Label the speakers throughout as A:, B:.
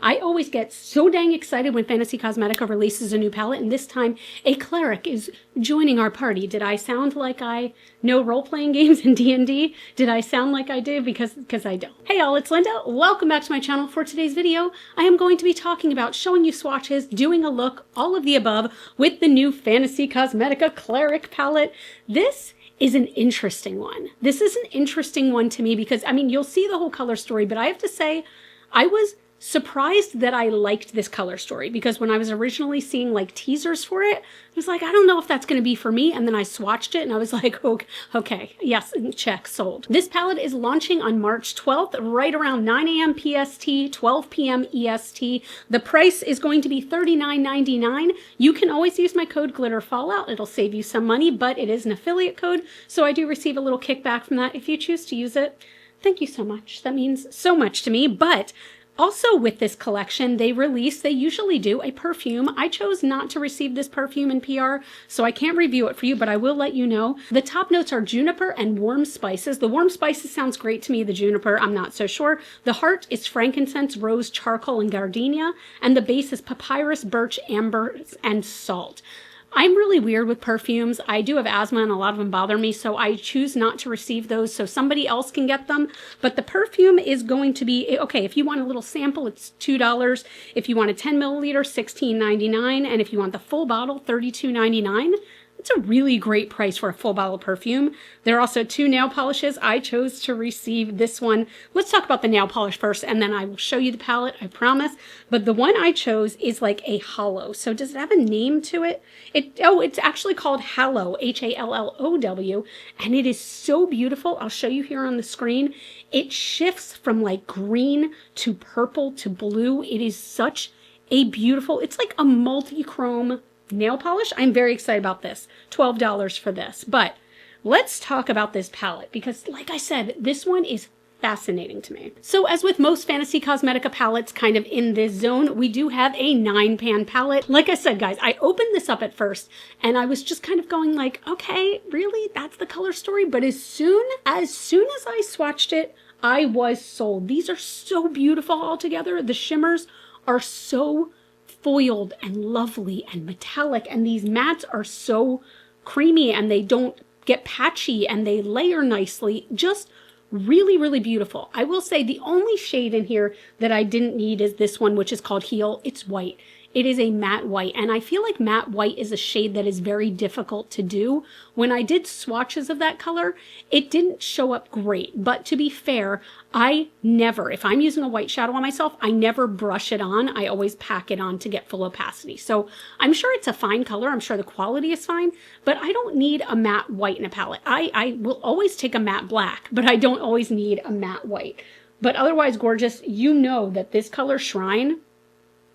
A: I always get so dang excited when Fantasy Cosmetica releases a new palette, and this time a cleric is joining our party. Did I sound like I know role-playing games in D&D? Did I sound like I do? Because I don't. Hey y'all, it's Linda. Welcome back to my channel. For today's video, I am going to be talking about showing you swatches, doing a look, all of the above, with the new Fantasy Cosmetica Cleric palette. This is an interesting one. This is an interesting one to me because, I mean, you'll see the whole color story, but I have to say, I was surprised that I liked this color story because when I was originally seeing like teasers for it, I was like, I don't know if that's going to be for me. And then I swatched it and I was like, okay, yes, check, sold. This palette is launching on March 12th, right around 9 a.m. PST, 12 p.m. EST. The price is going to be $39.99. You can always use my code GLITTERFALLOUT. It'll save you some money, but it is an affiliate code. So I do receive a little kickback from that if you choose to use it. Thank you so much. That means so much to me. But also with this collection, they usually do a perfume. I chose not to receive this perfume in PR, so I can't review it for you, but I will let you know. The top notes are juniper and warm spices. The warm spices sounds great to me. The juniper, I'm not so sure. The heart is frankincense, rose, charcoal, and gardenia, and the base is papyrus, birch, amber, and salt. I'm really weird with perfumes. I do have asthma and a lot of them bother me, so I choose not to receive those so somebody else can get them. But the perfume is going to be, okay, if you want a little sample, it's $2. If you want a 10 milliliter, $16.99. And if you want the full bottle, $32.99. It's a really great price for a full bottle of perfume. There are also two nail polishes. I chose to receive this one. Let's talk about the nail polish first, and then I will show you the palette, I promise. But the one I chose is like a hollow. So does it have a name to it? It's actually called Hallow, H-A-L-L-O-W, and it is so beautiful. I'll show you here on the screen. It shifts from like green to purple to blue. It is such a beautiful, it's like a multi-chrome nail polish. I'm very excited about this. $12 for this. But let's talk about this palette because, like I said, this one is fascinating to me. So as with most Fantasy Cosmetica palettes kind of in this zone, we do have a 9-pan palette. Like I said, guys, I opened this up at first and I was just kind of going like, okay, really? That's the color story? But as soon as I swatched it, I was sold. These are so beautiful all together. The shimmers are so foiled and lovely and metallic, and these mattes are so creamy and they don't get patchy and they layer nicely. Just really, really beautiful. I will say the only shade in here that I didn't need is this one, which is called Heal. It's white. It is a matte white, and I feel like matte white is a shade that is very difficult to do. When I did swatches of that color, it didn't show up great, but to be fair, I never, if I'm using a white shadow on myself, I never brush it on. I always pack it on to get full opacity. So I'm sure it's a fine color. I'm sure the quality is fine, but I don't need a matte white in a palette. I will always take a matte black, but I don't always need a matte white. But otherwise gorgeous. You know that this color Shrine,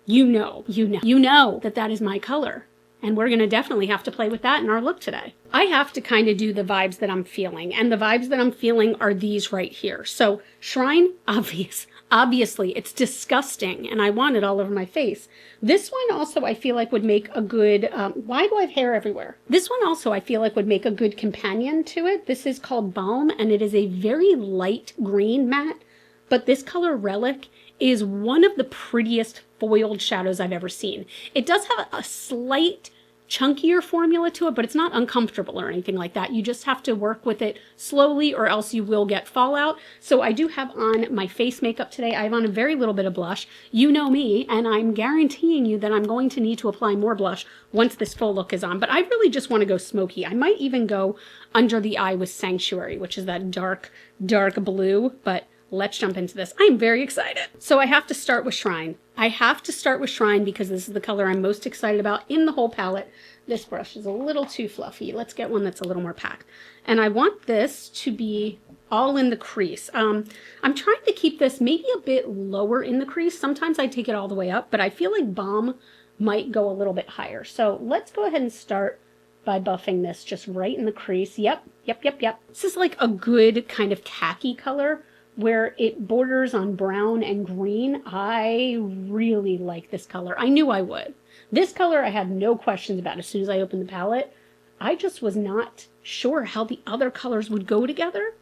A: you know that that is my color. And we're going to definitely have to play with that in our look today. I have to kind of do the vibes that I'm feeling. And the vibes that I'm feeling are these right here. So Shrine, obviously, it's disgusting. And I want it all over my face. This one also I feel like would make a good, why do I have hair everywhere? This one also I feel like would make a good companion to it. This is called Balm, and it is a very light green matte. But this color Relic is one of the prettiest foiled shadows I've ever seen. It does have a slight chunkier formula to it, but it's not uncomfortable or anything like that. You just have to work with it slowly or else you will get fallout. So I do have on my face makeup today. I have on a very little bit of blush. You know me, and I'm guaranteeing you that I'm going to need to apply more blush once this full look is on. But I really just want to go smoky. I might even go under the eye with Sanctuary, which is that dark, dark blue, but let's jump into this. I'm very excited. So I have to start with Shrine. I have to start with Shrine because this is the color I'm most excited about in the whole palette. This brush is a little too fluffy. Let's get one that's a little more packed. And I want this to be all in the crease. I'm trying to keep this maybe a bit lower in the crease. Sometimes I take it all the way up, but I feel like Balm might go a little bit higher. So let's go ahead and start by buffing this just right in the crease. Yep. This is like a good kind of khaki color where it borders on brown and green. I really like this color. I knew I would. This color I had no questions about as soon as I opened the palette. I just was not sure how the other colors would go together.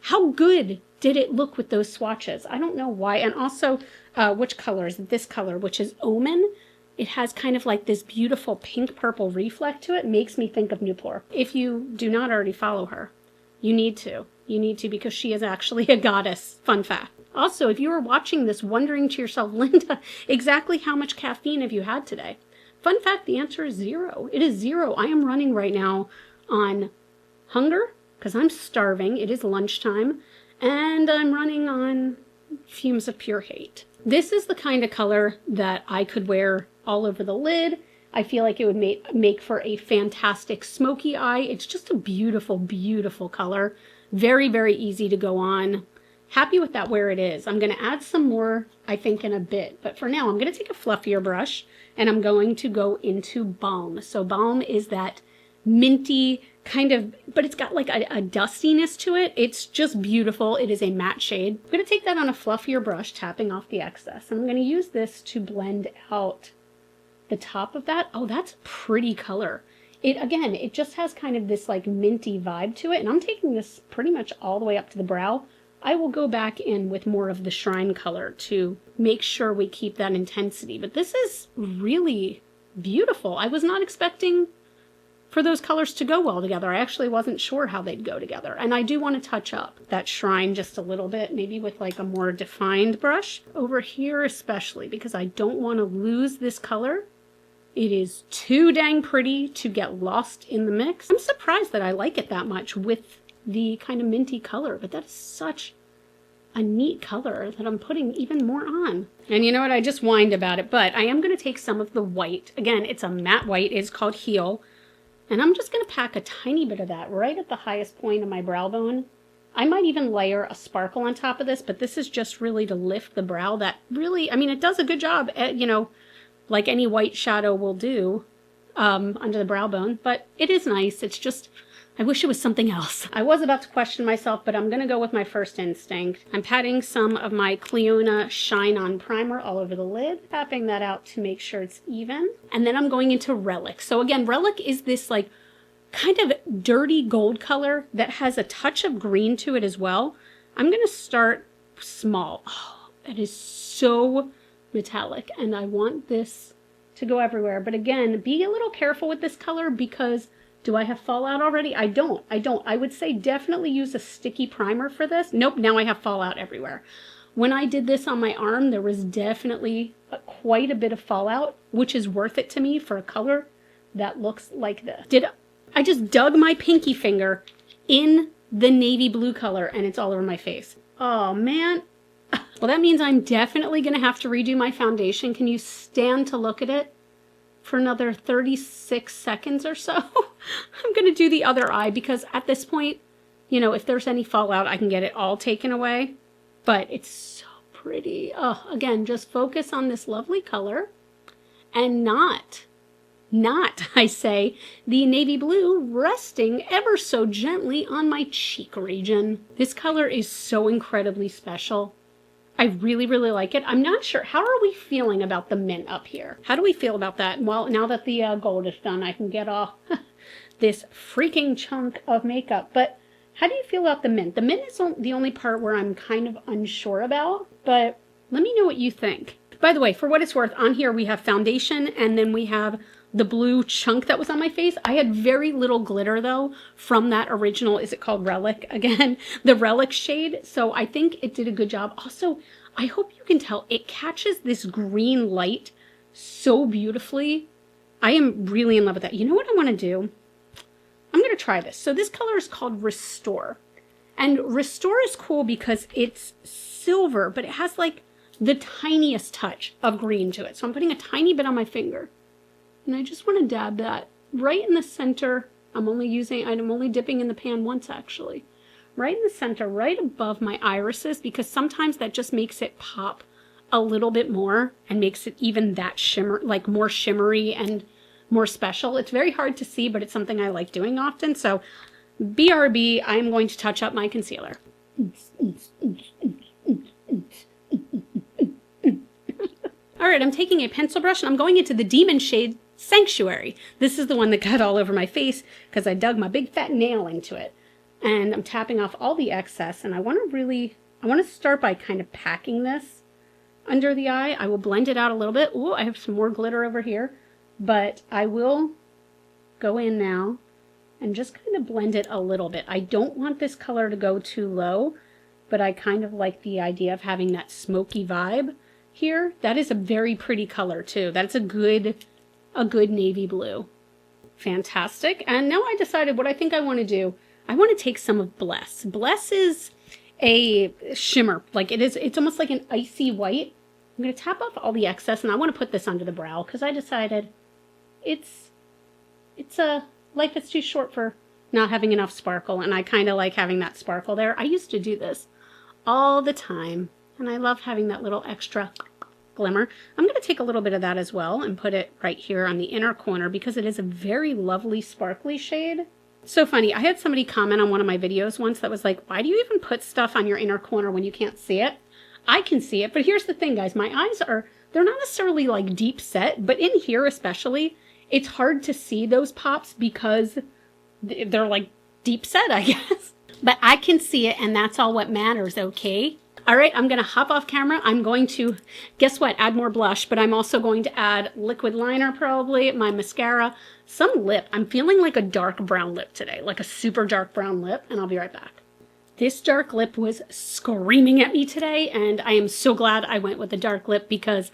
A: How good did it look with those swatches? I don't know why. And also, which color is it? This color, which is Omen. It has kind of like this beautiful pink-purple reflect to it. Makes me think of Newport. If you do not already follow her, you need to. You need to, because she is actually a goddess. Fun fact. Also, if you were watching this wondering to yourself, Linda, exactly how much caffeine have you had today? Fun fact, the answer is 0. It is 0. I am running right now on hunger, because I'm starving. It is lunchtime. And I'm running on fumes of pure hate. This is the kind of color that I could wear all over the lid. I feel like it would make for a fantastic smoky eye. It's just a beautiful, beautiful color. Very, very easy to go on. Happy with that where it is. I'm going to add some more, I think, in a bit. But for now, I'm going to take a fluffier brush and I'm going to go into Balm. So Balm is that minty kind of, but it's got like a dustiness to it. It's just beautiful. It is a matte shade. I'm going to take that on a fluffier brush, tapping off the excess. And I'm going to use this to blend out the top of that. Oh, that's a pretty color. Again, it just has kind of this like minty vibe to it. And I'm taking this pretty much all the way up to the brow. I will go back in with more of the Shrine color to make sure we keep that intensity. But this is really beautiful. I was not expecting for those colors to go well together. I actually wasn't sure how they'd go together. And I do want to touch up that Shrine just a little bit, maybe with like a more defined brush over here especially, because I don't want to lose this color. It is too dang pretty to get lost in the mix. I'm surprised that I like it that much with the kind of minty color, but that is such a neat color that I'm putting even more on. And you know what? I just whined about it, but I am going to take some of the white. Again, it's a matte white. It's called Heal. And I'm just going to pack a tiny bit of that right at the highest point of my brow bone. I might even layer a sparkle on top of this, but this is just really to lift the brow. That really, I mean, it does a good job at, you know, like any white shadow will do under the brow bone, but it is nice. It's just, I wish it was something else. I was about to question myself, but I'm going to go with my first instinct. I'm patting some of my Clionadh Shine On Primer all over the lid, tapping that out to make sure it's even. And then I'm going into Relic. So again, Relic is this like kind of dirty gold color that has a touch of green to it as well. I'm going to start small. Oh, it is so metallic, and I want this to go everywhere. But again, be a little careful with this color because do I have fallout already? I don't. I would say definitely use a sticky primer for this. Nope, now I have fallout everywhere. When I did this on my arm, there was definitely quite a bit of fallout, which is worth it to me for a color that looks like this. I just dug my pinky finger in the navy blue color and it's all over my face. Oh man. Well, that means I'm definitely going to have to redo my foundation. Can you stand to look at it for another 36 seconds or so? I'm going to do the other eye because at this point, you know, if there's any fallout, I can get it all taken away. But it's so pretty. Oh, again, just focus on this lovely color and not, I say, the navy blue resting ever so gently on my cheek region. This color is so incredibly special. I really, really like it. I'm not sure. How are we feeling about the mint up here? How do we feel about that? Well, now that the gold is done, I can get off this freaking chunk of makeup. But how do you feel about the mint? The mint is the only part where I'm kind of unsure about, but let me know what you think. By the way, for what it's worth, on here we have foundation and then we have the blue chunk that was on my face. I had very little glitter though from that original, is it called Relic again? The Relic shade. So I think it did a good job. Also, I hope you can tell it catches this green light so beautifully. I am really in love with that. You know what I want to do? I'm going to try this. So this color is called Restore. And Restore is cool because it's silver, but it has like the tiniest touch of green to it. So I'm putting a tiny bit on my finger. And I just want to dab that right in the center. I'm only dipping in the pan once actually. Right in the center, right above my irises, because sometimes that just makes it pop a little bit more and makes it even that shimmer, like more shimmery and more special. It's very hard to see, but it's something I like doing often. So BRB, I'm going to touch up my concealer. All right, I'm taking a pencil brush and I'm going into the Demon shade Sanctuary. This is the one that got all over my face because I dug my big fat nail into it. and I'm tapping off all the excess, and I want to start by kind of packing this under the eye. I will blend it out a little bit. Oh, I have some more glitter over here, but I will go in now and just kind of blend it a little bit. I don't want this color to go too low, but I kind of like the idea of having that smoky vibe here. That is a very pretty color too. That's a good navy blue. Fantastic. And now I decided what I think I want to do. I want to take some of Bless. Bless is a shimmer. Like it's almost like an icy white. I'm going to tap off all the excess, and I want to put this under the brow because I decided it's a life is too short for not having enough sparkle, and I kind of like having that sparkle there. I used to do this all the time, and I love having that little extra glimmer. I'm going to take a little bit of that as well and put it right here on the inner corner because it is a very lovely sparkly shade. So funny, I had somebody comment on one of my videos once that was like, why do you even put stuff on your inner corner when you can't see it? I can see it, but here's the thing, guys. My eyes they're not necessarily like deep set, but in here especially, it's hard to see those pops because they're like deep set, I guess. But I can see it, and that's all what matters, okay? All right, I'm going to hop off camera. I'm going to, guess what, add more blush, but I'm also going to add liquid liner probably, my mascara, some lip. I'm feeling like a dark brown lip today, like a super dark brown lip, and I'll be right back. This dark lip was screaming at me today, and I am so glad I went with the dark lip because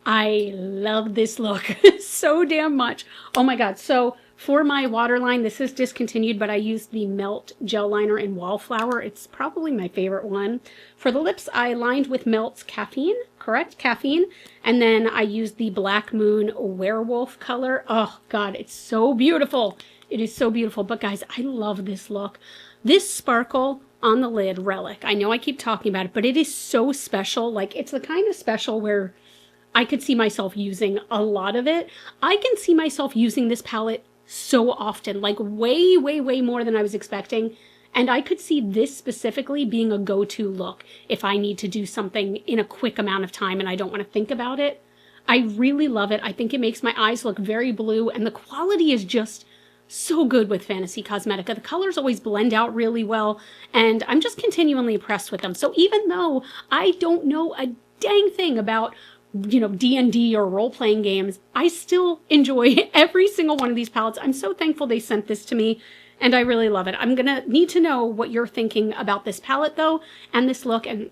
A: I love this look so damn much. Oh my God. So for my waterline, this is discontinued, but I used the Melt Gel Liner in Wallflower. It's probably my favorite one. For the lips, I lined with Melt's Caffeine, correct? Caffeine. And then I used the Black Moon Werewolf color. Oh God, it's so beautiful. It is so beautiful. But guys, I love this look. This sparkle on the lid, Relic. I know I keep talking about it, but it is so special. Like, it's the kind of special where I could see myself using a lot of it. I can see myself using this palette so often, like way, way, way more than I was expecting. And I could see this specifically being a go-to look if I need to do something in a quick amount of time and I don't want to think about it. I really love it. I think it makes my eyes look very blue, and the quality is just so good with Fantasy Cosmetica. The colors always blend out really well, and I'm just continually impressed with them. So even though I don't know a dang thing about, you know, D&D or role-playing games, I still enjoy every single one of these palettes. I'm so thankful they sent this to me, and I really love it. I'm gonna need to know what you're thinking about this palette, though, and this look, and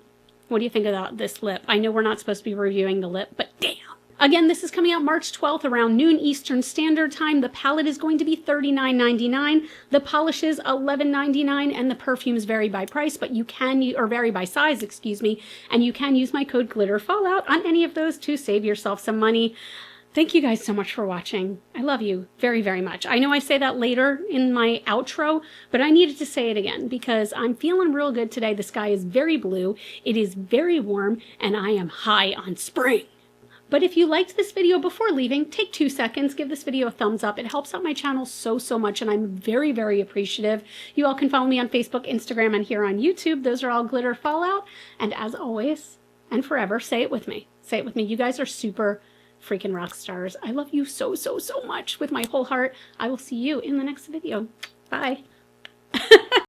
A: what do you think about this lip? I know we're not supposed to be reviewing the lip, but damn. Again, this is coming out March 12th around noon Eastern Standard Time. The palette is going to be $39.99. The polish is $11.99, and the perfumes vary by price, but you can, or vary by size, excuse me, and you can use my code GLITTERFALLOUT on any of those to save yourself some money. Thank you guys so much for watching. I love you very, very much. I know I say that later in my outro, but I needed to say it again because I'm feeling real good today. The sky is very blue, it is very warm, and I am high on spring. But if you liked this video before leaving, take 2 seconds, give this video a thumbs up. It helps out my channel so, so much, and I'm very, very appreciative. You all can follow me on Facebook, Instagram, and here on YouTube. Those are all Glitter Fallout. And as always, and forever, say it with me. Say it with me. You guys are super freaking rock stars. I love you so, so, so much with my whole heart. I will see you in the next video. Bye.